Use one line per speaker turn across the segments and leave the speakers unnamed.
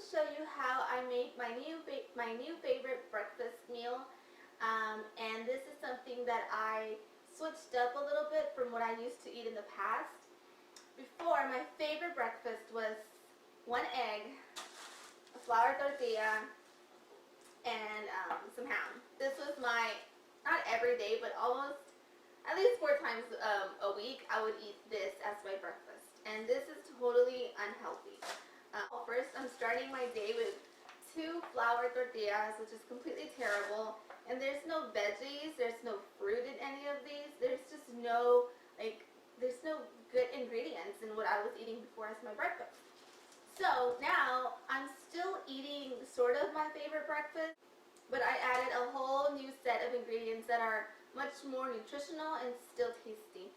show you how I make my new favorite breakfast meal. And this is something that I switched up a little bit from what I used to eat in the past. Before, my favorite breakfast was one egg, a flour tortilla, and some ham. This was my, not every day, but almost at least 4 times a week I would eat this as my breakfast. And this is totally unhealthy. First, I'm starting my day with 2 flour tortillas, which is completely terrible. And there's no veggies, there's no fruit in any of these. There's just no, there's no good ingredients in what I was eating before as my breakfast. So now I'm still eating sort of my favorite breakfast, but I added a whole new set of ingredients that are much more nutritional and still tasty.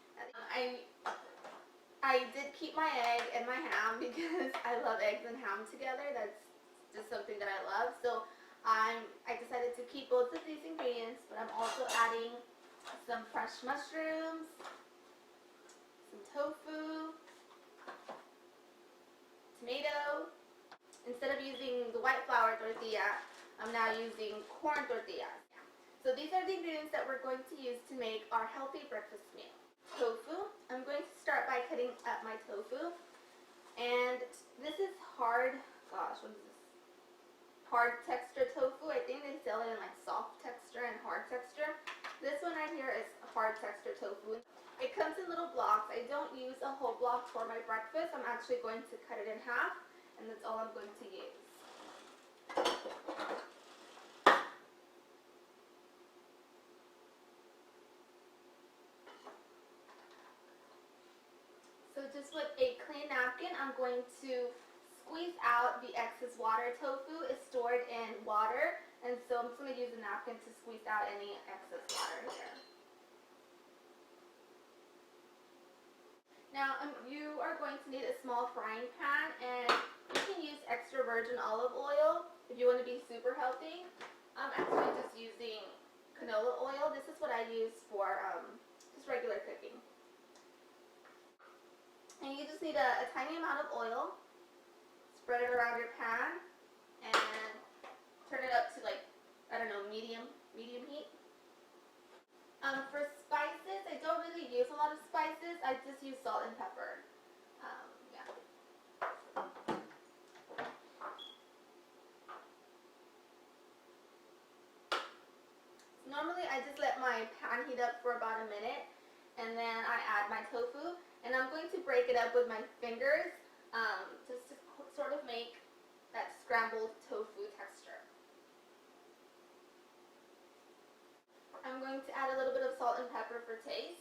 I did keep my egg and my ham because I love eggs and ham together. That's just something that I love. So I decided to keep both of these ingredients, but I'm also adding some fresh mushrooms, some tofu, tomato. Instead of using the white flour tortilla, I'm now using corn tortillas. So these are the ingredients that we're going to use to make our healthy breakfast meal. Tofu. I'm going to start by cutting up my tofu. And this is hard, gosh, what is this? Hard texture tofu. I think they sell it in like soft texture and hard texture. This one right here is hard texture tofu. It comes in little blocks. I don't use a whole block for my breakfast. I'm actually going to cut it in half, and that's all I'm going to use. So just with a clean napkin, I'm going to squeeze out the excess water. Tofu is stored in water, and so I'm just going to use a napkin to squeeze out any excess water here. Now you are going to need a small frying pan, and you can use extra virgin olive oil if you want to be super healthy. I'm actually just using canola oil. This is what I use for just regular cooking. And you just need a tiny amount of oil. Spread it around your pan and turn it up to medium heat. For spices, I don't really use a lot of spices. I just use salt and pepper. Normally, I just let my pan heat up for about a minute, and then I add my tofu, and I'm going to break it up with my fingers just to sort of make that scrambled tofu texture. I'm going to add a little bit of salt and pepper for taste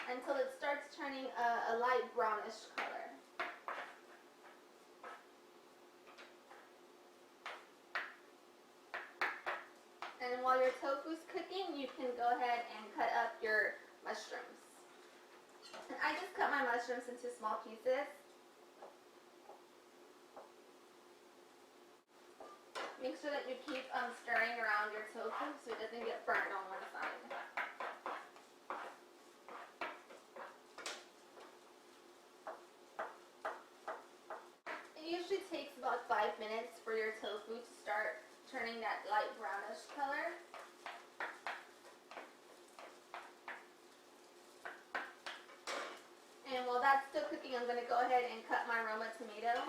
until it starts turning a light brownish color. And while your tofu's cooking, you can go ahead and cut up your mushrooms. And I just cut my mushrooms into small pieces. Make sure that you keep stirring around your tofu so it doesn't get burned on one side. It usually takes about 5 minutes for your tofu to start turning that light brownish color. And while that's still cooking, I'm going to go ahead and cut my Roma tomato.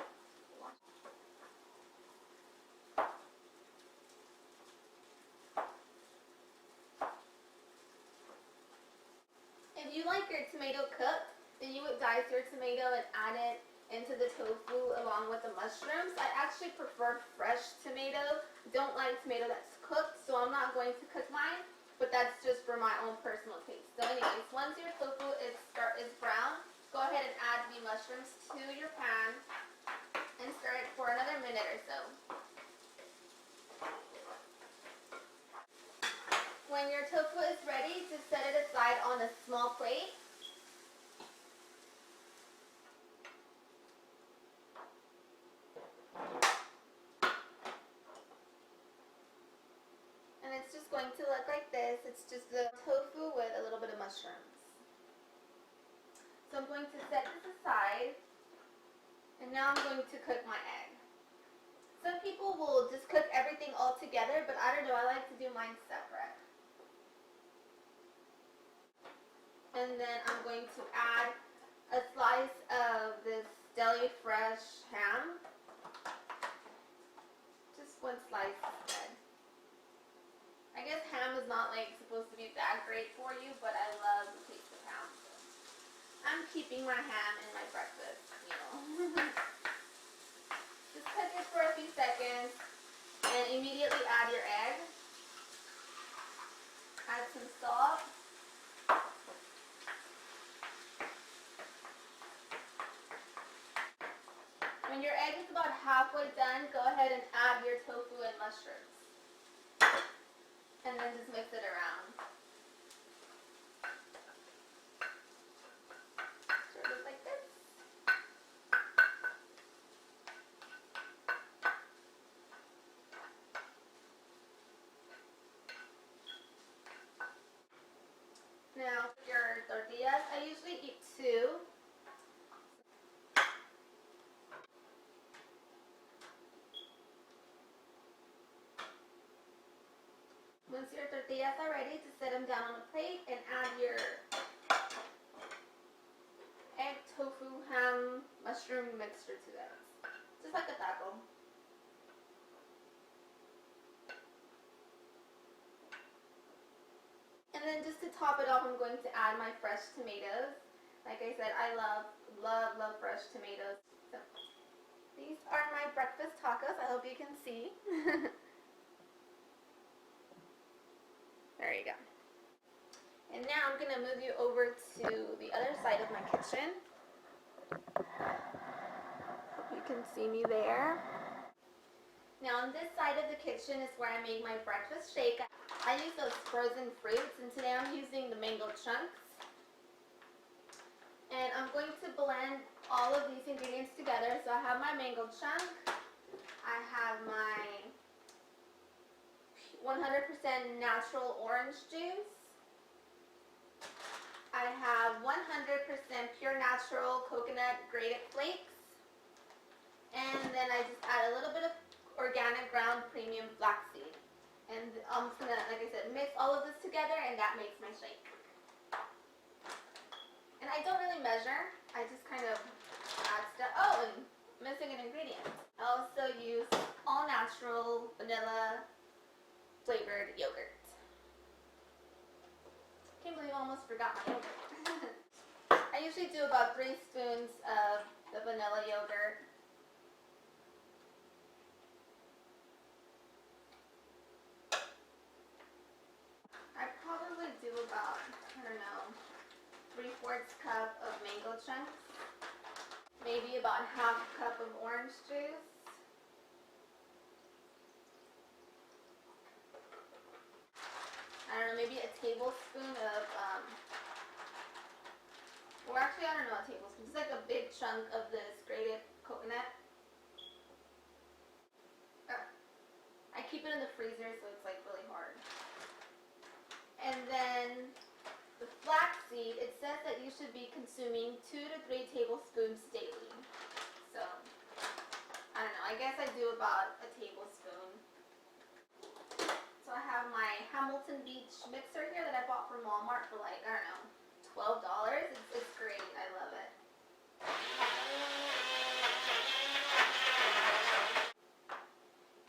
If you like your tomato cooked, then you would dice your tomato and add it into the tofu along with the mushrooms. I actually prefer fresh tomato. Don't like tomato that's cooked, so I'm not going to cook mine, but that's just for my own personal taste. So anyways, once your tofu is brown, go ahead and add the mushrooms to your pan and stir it for another minute or so. When your tofu is ready, just set it aside on a small plate. And it's just going to look like this. It's just the tofu with a little bit of mushrooms. So I'm going to set this aside. And Now I'm going to cook my egg. Some people will just cook everything all together, but I don't know, I like to do mine separate. And then I'm going to add a slice of this deli fresh ham. Just one slice instead. I guess ham is not like supposed to be that great for you, but I love the taste of ham. I'm keeping my ham in my breakfast meal. Just cook it for a few seconds and immediately add your egg. Add some salt. When your egg is about halfway done, go ahead and add your tofu and mushrooms. And then just mix it around. Sort of like this. Now, your tortillas, I usually eat 2. Once your tortillas are ready, just set them down on a plate and add your egg, tofu, ham, mushroom mixture to them. Just like a taco. And then just to top it off, I'm going to add my fresh tomatoes. Like I said, I love fresh tomatoes. So, these are my breakfast tacos. I hope you can see. There you go. And now I'm going to move you over to the other side of my kitchen. Hope you can see me there. Now on this side of the kitchen is where I make my breakfast shake. I use those frozen fruits, and today I'm using the mango chunks. And I'm going to blend all of these ingredients together. So I have my mango chunk. I have my 100% natural orange juice. I have 100% pure natural coconut grated flakes. And then I just add a little bit of organic ground premium flaxseed. And I'm just gonna, like I said, mix all of this together, and that makes my shake. And I don't really measure. I just kind of add stuff. Oh, and missing an ingredient. I also use all natural vanilla flavored yogurt. Can't believe I almost forgot my yogurt. I usually do about 3 spoons of the vanilla yogurt. I probably do about, I don't know, 3/4 cup of mango chunks. Maybe about 1/2 cup of orange juice. I don't know, maybe a tablespoon of, or actually I don't know, a tablespoon. It's like a big chunk of this grated coconut. I keep it in the freezer, so it's like really hard. And then the flaxseed, it says that you should be consuming 2 to 3 tablespoons daily. So, I don't know, I guess I do about a tablespoon. So I have my Hamilton Beach mixer here that I bought from Walmart for like, I don't know, $12. It's great. I love it.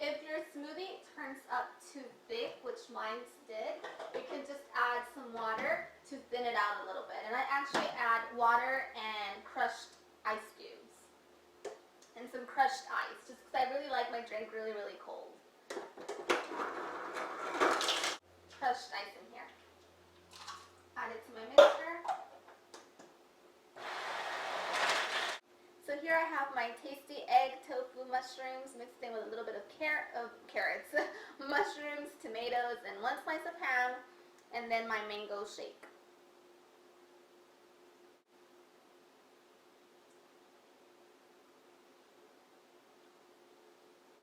If your smoothie turns up too thick, which mine did, you can just add some water to thin it out a little bit. And I actually add water and crushed ice cubes. And some crushed ice, just because I really like my drink really, really cold. Crushed ice in here. Add it to my mixture. So here I have my tasty egg, tofu, mushrooms mixed in with a little bit of carrots, mushrooms, tomatoes, and 1 slice of ham, and then my mango shake.